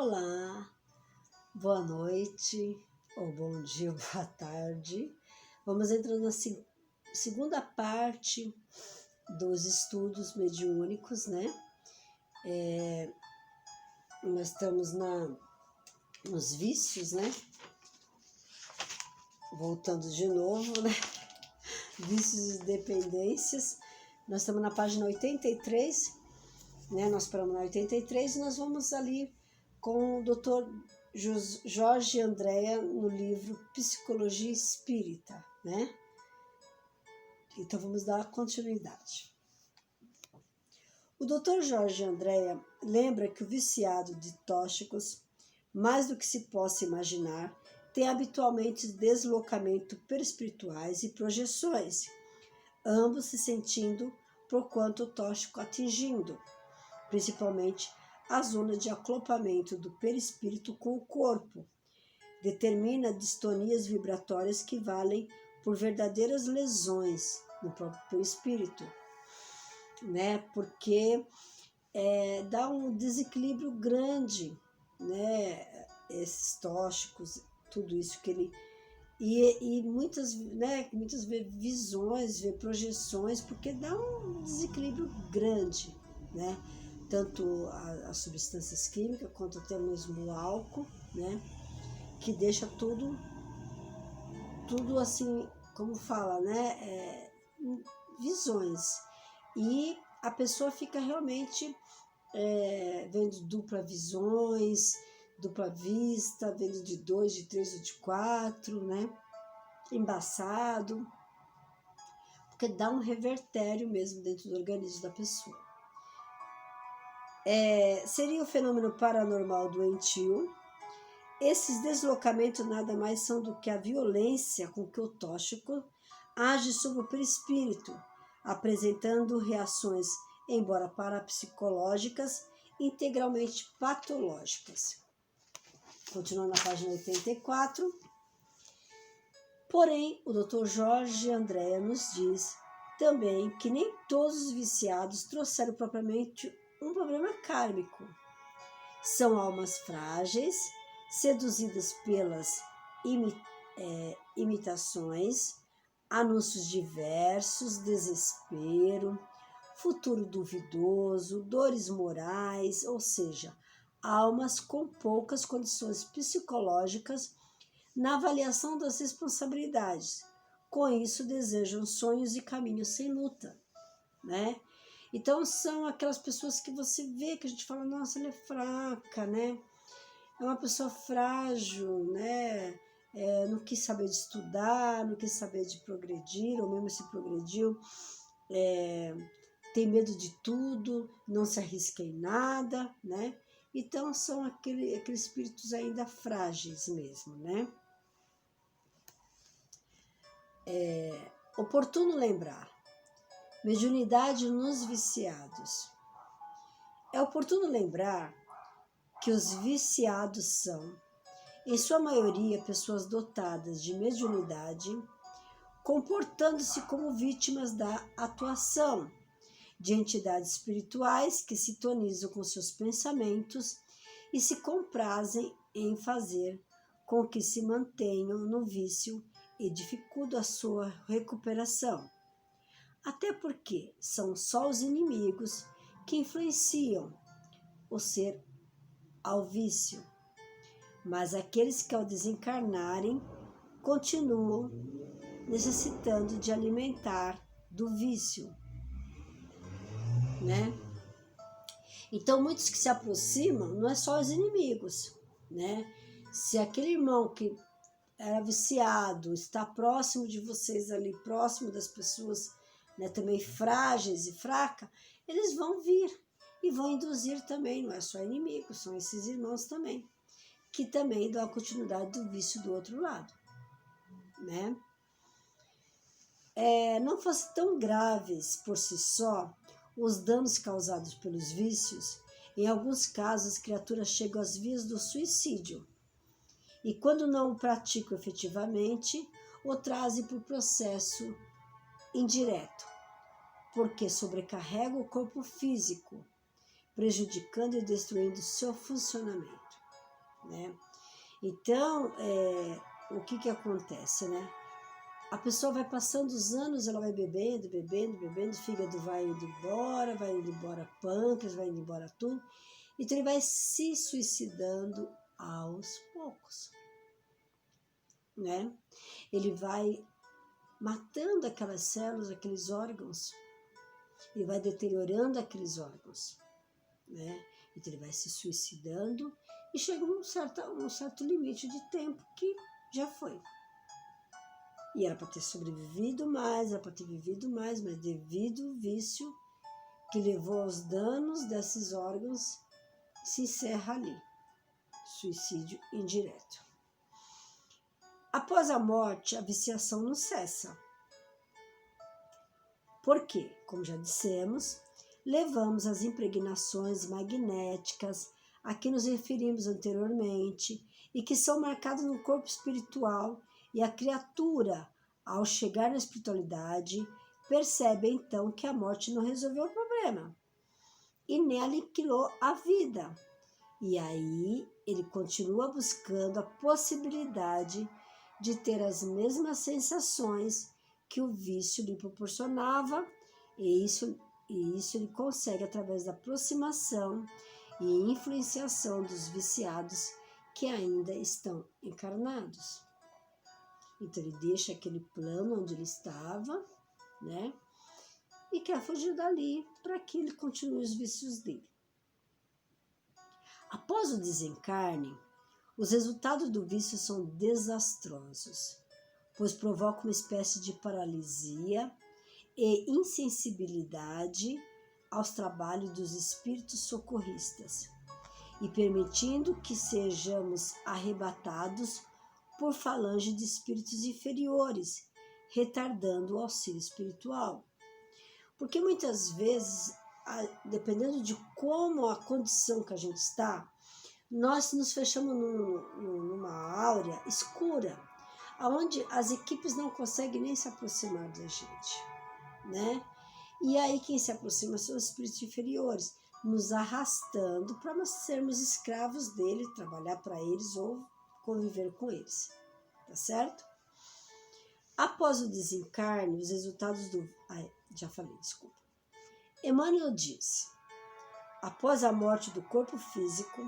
Olá, boa noite, ou bom dia, boa tarde. Vamos entrar na segunda parte dos estudos mediúnicos, né? Nós estamos nos vícios, né? Voltando de novo, né? Vícios e dependências. Nós estamos na página 83, né? Nós paramos na 83 e nós vamos ali com o Dr. Jorge Andréa no livro Psicologia Espírita, né? Então vamos dar continuidade. O Dr. Jorge Andréa lembra que o viciado de tóxicos, mais do que se possa imaginar, tem habitualmente deslocamento perispirituais e projeções, ambos se sentindo por quanto o tóxico atingindo, principalmente a zona de acoplamento do perispírito com o corpo, determina distonias vibratórias que valem por verdadeiras lesões no próprio perispírito, né? Porque dá um desequilíbrio grande, né? Esses tóxicos, tudo isso que ele... E muitas visões, projeções, porque dá um desequilíbrio grande, né? Tanto as substâncias químicas quanto até mesmo o álcool, né? Que deixa tudo assim, como fala, né? Visões. E a pessoa fica realmente vendo dupla visões, dupla vista, vendo de 2, de 3 ou de 4, né? Embaçado, porque dá um revertério mesmo dentro do organismo da pessoa. Seria o fenômeno paranormal doentio. Esses deslocamentos nada mais são do que a violência com que o tóxico age sobre o perispírito, apresentando reações, embora parapsicológicas, integralmente patológicas. Continuando na página 84. Porém, o Dr. Jorge Andréa nos diz também que nem todos os viciados trouxeram propriamente um problema kármico. São almas frágeis, seduzidas pelas imitações, anúncios diversos, desespero, futuro duvidoso, dores morais, ou seja, almas com poucas condições psicológicas na avaliação das responsabilidades. Com isso, desejam sonhos e caminhos sem luta, né? Então, são aquelas pessoas que você vê, que a gente fala, nossa, ela é fraca, né? É uma pessoa frágil, né? Não quis saber de estudar, não quis saber de progredir, ou mesmo se progrediu, tem medo de tudo, não se arrisca em nada, né? Então, são aqueles espíritos ainda frágeis mesmo, né? Oportuno lembrar. Mediunidade nos viciados. É oportuno lembrar que os viciados são, em sua maioria, pessoas dotadas de mediunidade, comportando-se como vítimas da atuação de entidades espirituais que sintonizam com seus pensamentos e se comprazem em fazer com que se mantenham no vício e dificultam a sua recuperação. Até porque são só os inimigos que influenciam o ser ao vício, mas aqueles que ao desencarnarem continuam necessitando de alimentar do vício, né? Então, muitos que se aproximam não é só os inimigos, né? Se aquele irmão que era viciado está próximo de vocês ali, próximo das pessoas, né, também frágeis e fracas, eles vão vir e vão induzir também, não é só inimigos, são esses irmãos também, que também dão a continuidade do vício do outro lado, né? Não fossem tão graves por si só os danos causados pelos vícios, em alguns casos as criaturas chegam às vias do suicídio, e quando não o praticam efetivamente, o trazem para o processo indireto, porque sobrecarrega o corpo físico, prejudicando e destruindo seu funcionamento. né? Então, o que acontece, né? A pessoa vai passando os anos, ela vai bebendo, o fígado vai indo embora pâncreas, vai indo embora tudo. Então ele vai se suicidando aos poucos, né? Ele vai matando aquelas células, aqueles órgãos, ele vai deteriorando aqueles órgãos, né? Então ele vai se suicidando e chega um certo limite de tempo que já foi. E era para ter sobrevivido mais, era para ter vivido mais, mas devido ao vício que levou aos danos desses órgãos, se encerra ali. Suicídio indireto. Após a morte, a viciação não cessa. Por quê? Como já dissemos, levamos as impregnações magnéticas a que nos referimos anteriormente e que são marcadas no corpo espiritual, e a criatura, ao chegar na espiritualidade, percebe então que a morte não resolveu o problema e nem aniquilou a vida. E aí ele continua buscando a possibilidade de ter as mesmas sensações que o vício lhe proporcionava, e isso ele consegue através da aproximação e influenciação dos viciados que ainda estão encarnados. Então ele deixa aquele plano onde ele estava, né? E quer fugir dali para que ele continue os vícios dele. Após o desencarne, os resultados do vício são desastrosos, pois provoca uma espécie de paralisia e insensibilidade aos trabalhos dos espíritos socorristas, e permitindo que sejamos arrebatados por falange de espíritos inferiores, retardando o auxílio espiritual. Porque muitas vezes, dependendo de como a condição que a gente está, nós nos fechamos numa áurea escura, onde as equipes não conseguem nem se aproximar da gente, né? E aí quem se aproxima são os espíritos inferiores, nos arrastando para nós sermos escravos dele, trabalhar para eles ou conviver com eles, tá certo? Após o desencarne, os resultados do... já falei, desculpa. Emmanuel diz, após a morte do corpo físico,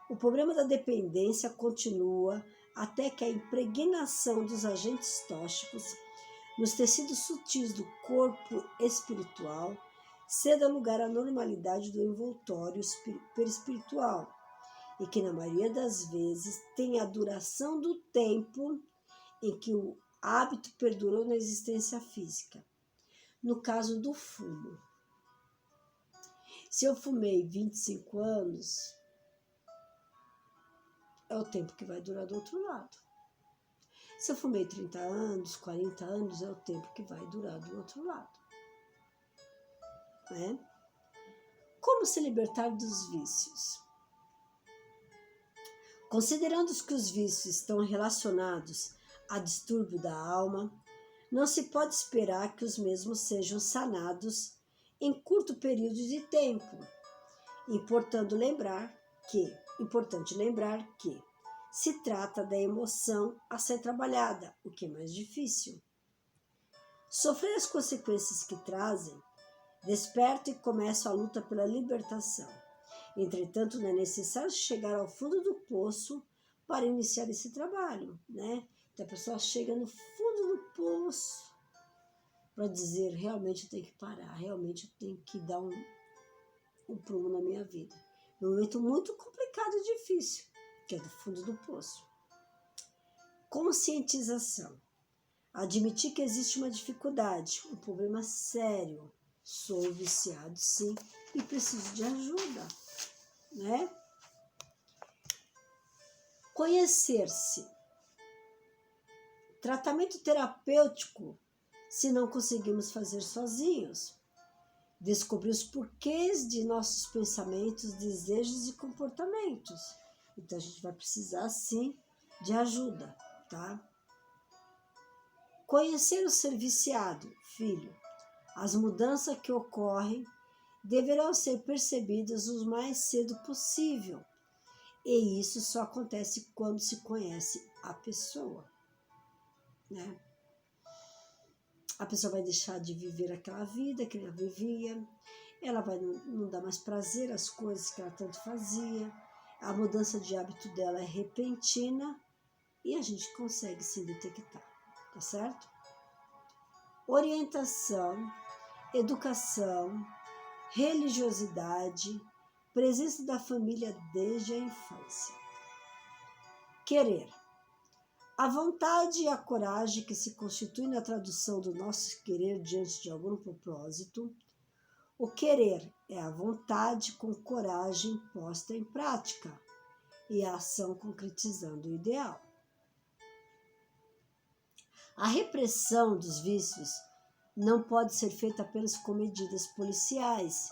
o problema da dependência continua até que a impregnação dos agentes tóxicos nos tecidos sutis do corpo espiritual ceda lugar à normalidade do envoltório perispiritual, e que na maioria das vezes tem a duração do tempo em que o hábito perdurou na existência física. No caso do fumo, se eu fumei 25 anos, é o tempo que vai durar do outro lado. Se eu fumei 30 anos, 40 anos, é o tempo que vai durar do outro lado. Né? Como se libertar dos vícios? Considerando que os vícios estão relacionados a distúrbio da alma, não se pode esperar que os mesmos sejam sanados em curto período de tempo. Importante lembrar que se trata da emoção a ser trabalhada, o que é mais difícil. Sofrer as consequências que trazem, desperta e começa a luta pela libertação. Entretanto, não é necessário chegar ao fundo do poço para iniciar esse trabalho, né? Então a pessoa chega no fundo do poço para dizer, realmente eu tenho que parar, realmente eu tenho que dar um prumo na minha vida. É um momento muito complicado e difícil, que é do fundo do poço. Conscientização. Admitir que existe uma dificuldade, um problema sério. Sou viciado, sim, e preciso de ajuda, né? Conhecer-se. Tratamento terapêutico, se não conseguimos fazer sozinhos. Descobrir os porquês de nossos pensamentos, desejos e comportamentos. Então, a gente vai precisar, sim, de ajuda, tá? Conhecer o ser viciado, filho. As mudanças que ocorrem deverão ser percebidas o mais cedo possível E isso só acontece quando se conhece a pessoa, né? A pessoa vai deixar de viver aquela vida que ela vivia, ela vai não dar mais prazer às coisas que ela tanto fazia, a mudança de hábito dela é repentina e a gente consegue se detectar, tá certo? Orientação, educação, religiosidade, presença da família desde a infância. Querer. A vontade e a coragem que se constituem na tradução do nosso querer diante de algum propósito. O querer é a vontade com coragem posta em prática e a ação concretizando o ideal. A repressão dos vícios não pode ser feita apenas com medidas policiais,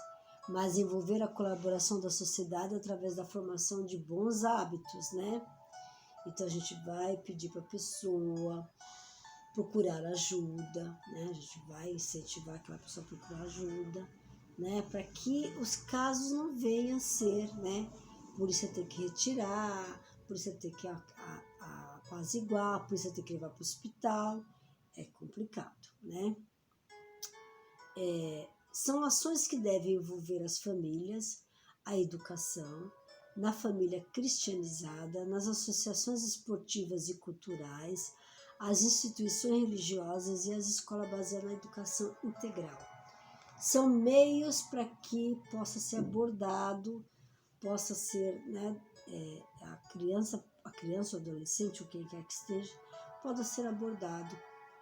mas envolver a colaboração da sociedade através da formação de bons hábitos, né? Então a gente vai pedir para a pessoa procurar ajuda, né? A gente vai incentivar aquela pessoa a procurar ajuda, né? Para que os casos não venham a ser, né? Polícia ter que retirar, polícia ter que apaziguar, polícia ter que levar para o hospital. É complicado, né? São ações que devem envolver as famílias, a educação, na família cristianizada, nas associações esportivas e culturais, as instituições religiosas e as escolas baseadas na educação integral. São meios para que possa ser abordado, possa ser, né, a criança, o adolescente, ou quem quer que esteja, possa ser abordado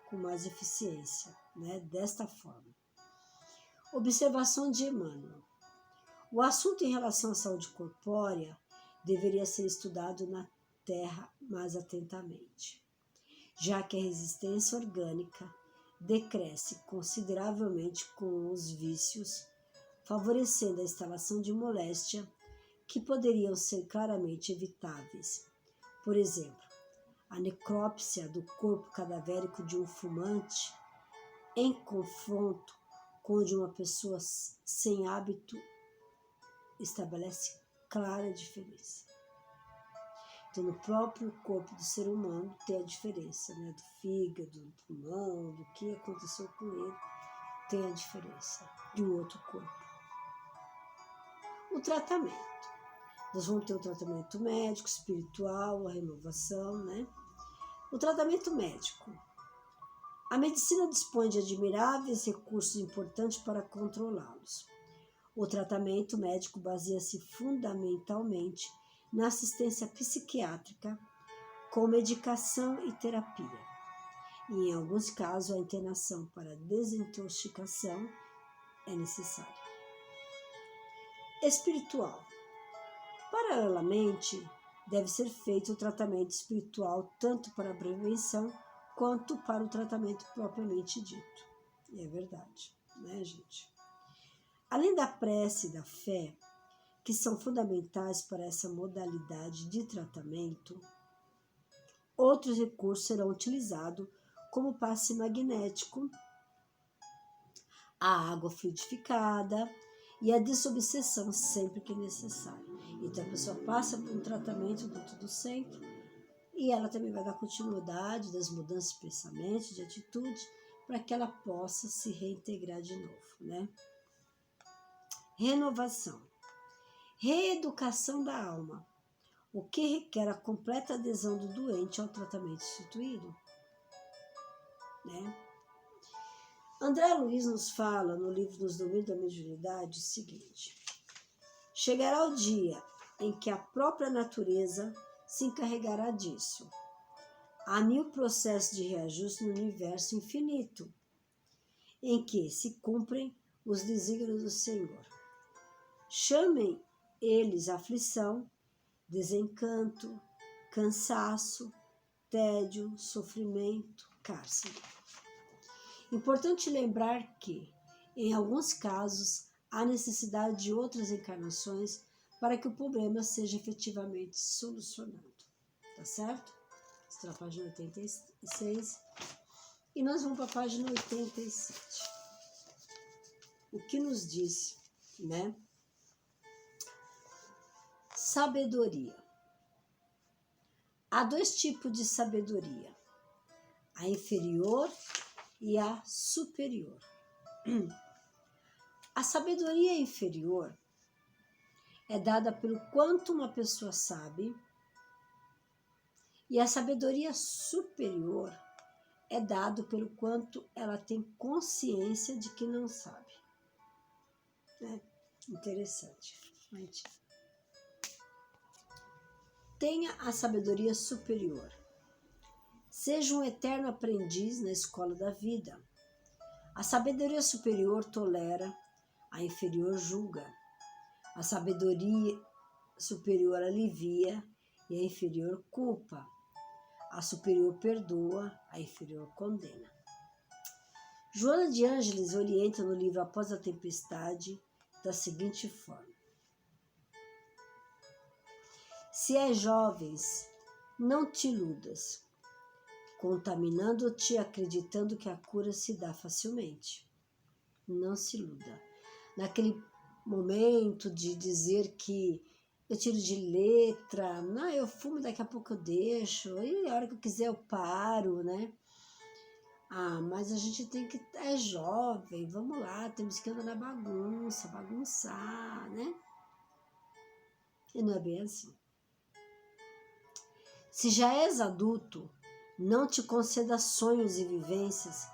com mais eficiência, né, desta forma. Observação de Emmanuel. O assunto em relação à saúde corpórea deveria ser estudado na Terra mais atentamente, já que a resistência orgânica decresce consideravelmente com os vícios, favorecendo a instalação de moléstia que poderiam ser claramente evitáveis. Por exemplo, a necrópsia do corpo cadavérico de um fumante em confronto com o de uma pessoa sem hábito estabelece clara diferença. Então, no próprio corpo do ser humano tem a diferença, né? Do fígado, do pulmão, do que aconteceu com ele, tem a diferença de um outro corpo. O tratamento. Nós vamos ter o tratamento médico, espiritual, a renovação, né? O tratamento médico. A medicina dispõe de admiráveis recursos importantes para controlá-los. O tratamento médico baseia-se fundamentalmente na assistência psiquiátrica, com medicação e terapia. E, em alguns casos, a internação para desintoxicação é necessária. Espiritual. Paralelamente, deve ser feito o tratamento espiritual tanto para a prevenção quanto para o tratamento propriamente dito. E é verdade, né, gente? Além da prece e da fé, que são fundamentais para essa modalidade de tratamento, outros recursos serão utilizados, como o passe magnético, a água fluidificada e a desobsessão sempre que necessário. Então a pessoa passa por um tratamento dentro do centro e ela também vai dar continuidade das mudanças de pensamento, de atitude, para que ela possa se reintegrar de novo, né? Renovação. Reeducação da alma, o que requer a completa adesão do doente ao tratamento instituído, né? André Luiz nos fala no livro Nos Domínios da Mediunidade o seguinte: chegará o dia em que a própria natureza se encarregará disso. Há 1000 processos de reajuste no universo infinito, em que se cumprem os desígnios do Senhor. Chamem eles aflição, desencanto, cansaço, tédio, sofrimento, cárcere. Importante lembrar que, em alguns casos, há necessidade de outras encarnações para que o problema seja efetivamente solucionado. Tá certo? Esta é a página 86. E nós vamos para a página 87. O que nos diz, né? Sabedoria. Há dois tipos de sabedoria, a inferior e a superior. A sabedoria inferior é dada pelo quanto uma pessoa sabe, e a sabedoria superior é dada pelo quanto ela tem consciência de que não sabe. É interessante. Tenha a sabedoria superior. Seja um eterno aprendiz na escola da vida. A sabedoria superior tolera, a inferior julga. A sabedoria superior alivia e a inferior culpa. A superior perdoa, a inferior condena. Joana de Ângeles orienta no livro Após a Tempestade da seguinte forma: se és jovens, não te iludas, contaminando-te acreditando que a cura se dá facilmente. Não se iluda. Naquele momento de dizer que eu tiro de letra, não, eu fumo, daqui a pouco eu deixo, e a hora que eu quiser eu paro, né? Ah, mas a gente tem que, é jovem, vamos lá, temos que andar na bagunça, bagunçar, né? E não é bem assim. Se já és adulto, não te conceda sonhos e vivências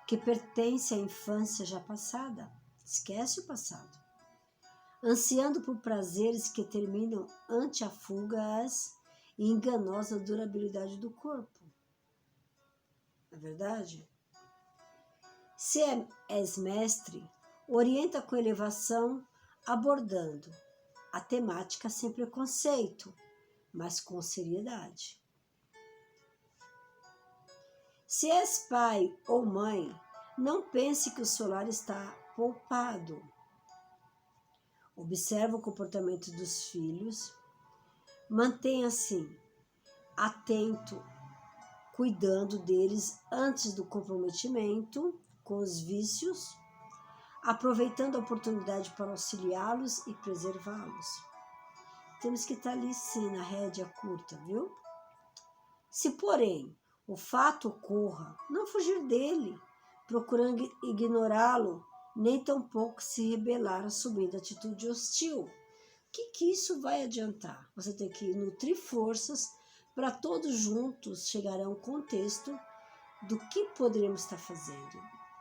que pertencem à infância já passada. Esquece o passado. Ansiando por prazeres que terminam ante a fugaz e enganosa durabilidade do corpo. Não é verdade? Se és mestre, orienta com elevação, abordando a temática sem preconceito, mas com seriedade. Se és pai ou mãe, não pense que o seu lar está poupado. Observa o comportamento dos filhos, mantenha-se atento, cuidando deles antes do comprometimento com os vícios, aproveitando a oportunidade para auxiliá-los e preservá-los. Temos que estar ali sim, na rédea curta, viu? Se, porém, o fato ocorra, não fugir dele, procurando ignorá-lo, nem tampouco se rebelar assumindo atitude hostil. O que isso vai adiantar? Você tem que nutrir forças para todos juntos chegar a um contexto do que poderíamos estar fazendo,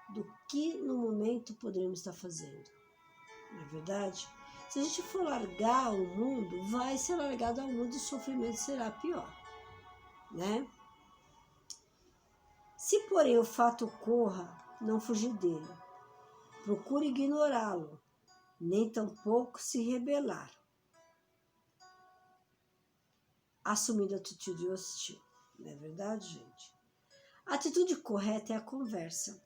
do que no momento poderíamos estar fazendo. Não é verdade? Se a gente for largar o mundo, vai ser largado ao mundo e o sofrimento será pior, né? Se, porém, o fato ocorra, não fugir dele. Procure ignorá-lo, nem tampouco se rebelar, assumindo atitude hostil. Não é verdade, gente? A atitude correta é a conversa.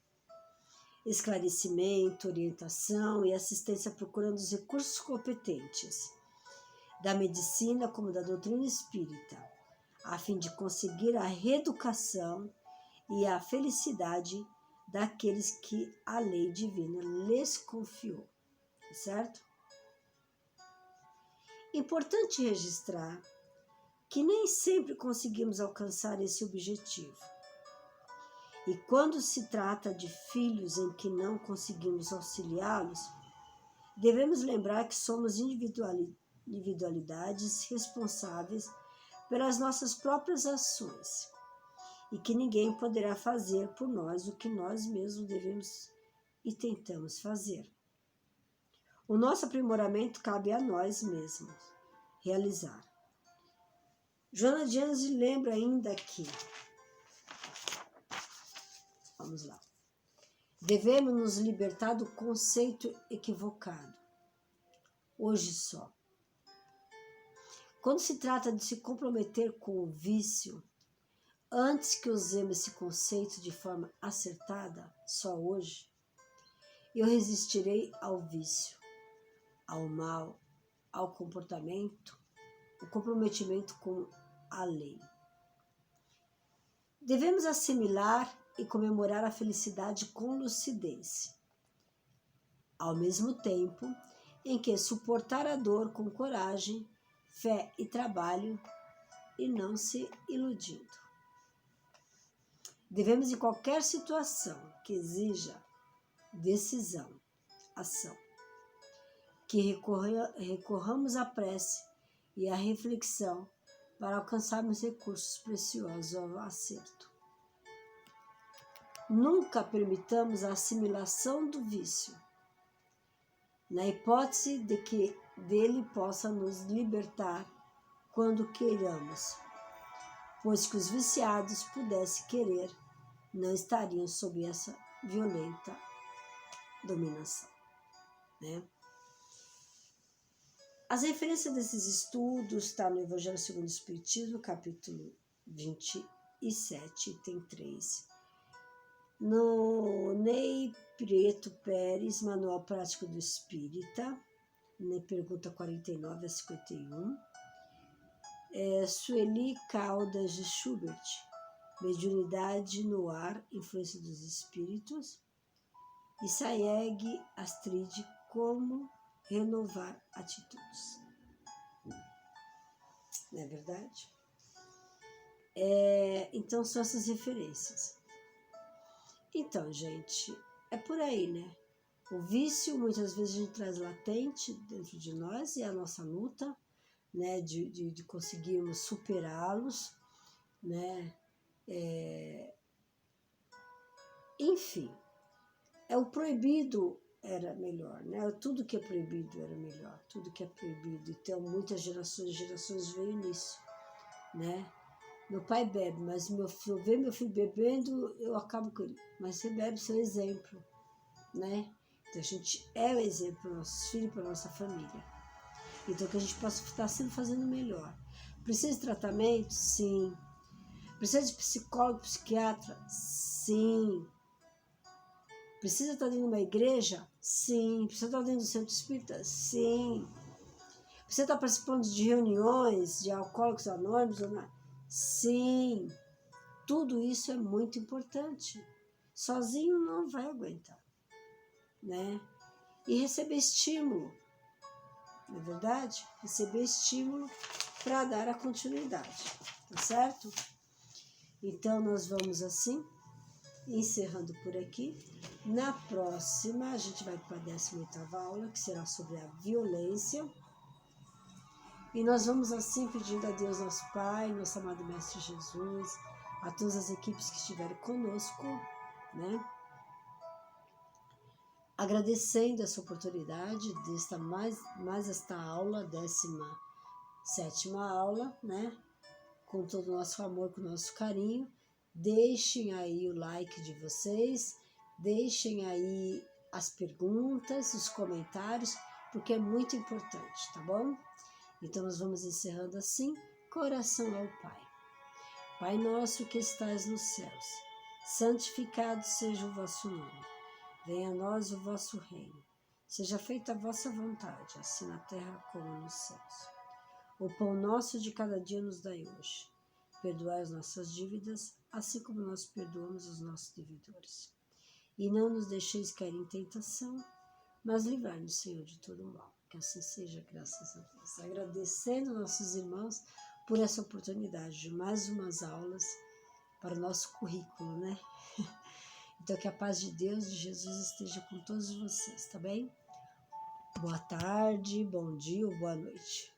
Esclarecimento, orientação e assistência procurando os recursos competentes da medicina como da doutrina espírita, a fim de conseguir a reeducação e a felicidade daqueles que a lei divina lhes confiou, certo? Importante registrar que nem sempre conseguimos alcançar esse objetivo. E quando se trata de filhos em que não conseguimos auxiliá-los, devemos lembrar que somos individualidades responsáveis pelas nossas próprias ações e que ninguém poderá fazer por nós o que nós mesmos devemos e tentamos fazer. O nosso aprimoramento cabe a nós mesmos realizar. Joana de Ângeles lembra ainda que, vamos lá, devemos nos libertar do conceito equivocado, hoje só. Quando se trata de se comprometer com o vício, antes que usemos esse conceito de forma acertada, só hoje, eu resistirei ao vício, ao mal, ao comportamento, o comprometimento com a lei. Devemos assimilar e comemorar a felicidade com lucidez, ao mesmo tempo em que suportar a dor com coragem, fé e trabalho e não se iludindo. Devemos, em qualquer situação que exija decisão, ação, que recorramos à prece e à reflexão para alcançarmos recursos preciosos ao acerto. Nunca permitamos a assimilação do vício, na hipótese de que dele possa nos libertar quando queiramos, pois que os viciados pudessem querer, não estariam sob essa violenta dominação, né? As referências desses estudos estão no Evangelho segundo o Espiritismo, capítulo 27, item 3. No Ney Prieto Pérez, Manual Prático do Espírita, pergunta 49 a 51. Sueli Caldas de Schubert, Mediunidade no Ar, Influência dos Espíritos. E Sayeg Astrid, Como Renovar Atitudes. Não é verdade? Então, são essas referências. Então, gente, é por aí, né? O vício, muitas vezes, a gente traz latente dentro de nós, e é a nossa luta, né, de conseguirmos superá-los, né? Enfim, o proibido era melhor, né? Tudo que é proibido era melhor, tudo que é proibido. Então, muitas gerações veio nisso, né? Meu pai bebe, mas eu ver meu filho bebendo, eu acabo com ele. Mas você bebe, seu exemplo, né? Então, a gente é o exemplo para nossos filhos, para nossa família. Então, que a gente possa estar sempre fazendo melhor. Precisa de tratamento? Sim. Precisa de psicólogo, psiquiatra? Sim. Precisa estar dentro de uma igreja? Sim. Precisa estar dentro do centro espírita? Sim. Precisa estar participando de reuniões de alcoólicos anônimos? Sim. Tudo isso é muito importante. Sozinho não vai aguentar, né? E receber estímulo, não é verdade? Receber estímulo para dar a continuidade, tá certo? Então, nós vamos assim, encerrando por aqui. Na próxima, a gente vai para a 18ª aula, que será sobre a violência. E nós vamos assim pedindo a Deus, nosso Pai, nosso amado Mestre Jesus, a todas as equipes que estiverem conosco, né? Agradecendo essa oportunidade desta mais esta aula, 17ª aula, né? Com todo o nosso amor, com o nosso carinho. Deixem aí o like de vocês, deixem aí as perguntas, os comentários, porque é muito importante, tá bom? Então, nós vamos encerrando assim, coração ao Pai. Pai nosso que estais nos céus, santificado seja o vosso nome. Venha a nós o vosso reino. Seja feita a vossa vontade, assim na terra como nos céus. O pão nosso de cada dia nos dai hoje. Perdoai as nossas dívidas, assim como nós perdoamos os nossos devedores. E não nos deixeis cair em tentação, mas livrai-nos, Senhor, de todo mal. Que assim seja, graças a Deus. Agradecendo nossos irmãos por essa oportunidade de mais umas aulas para o nosso currículo, né? Então, que a paz de Deus, de Jesus, esteja com todos vocês, tá bem? Boa tarde, bom dia ou boa noite.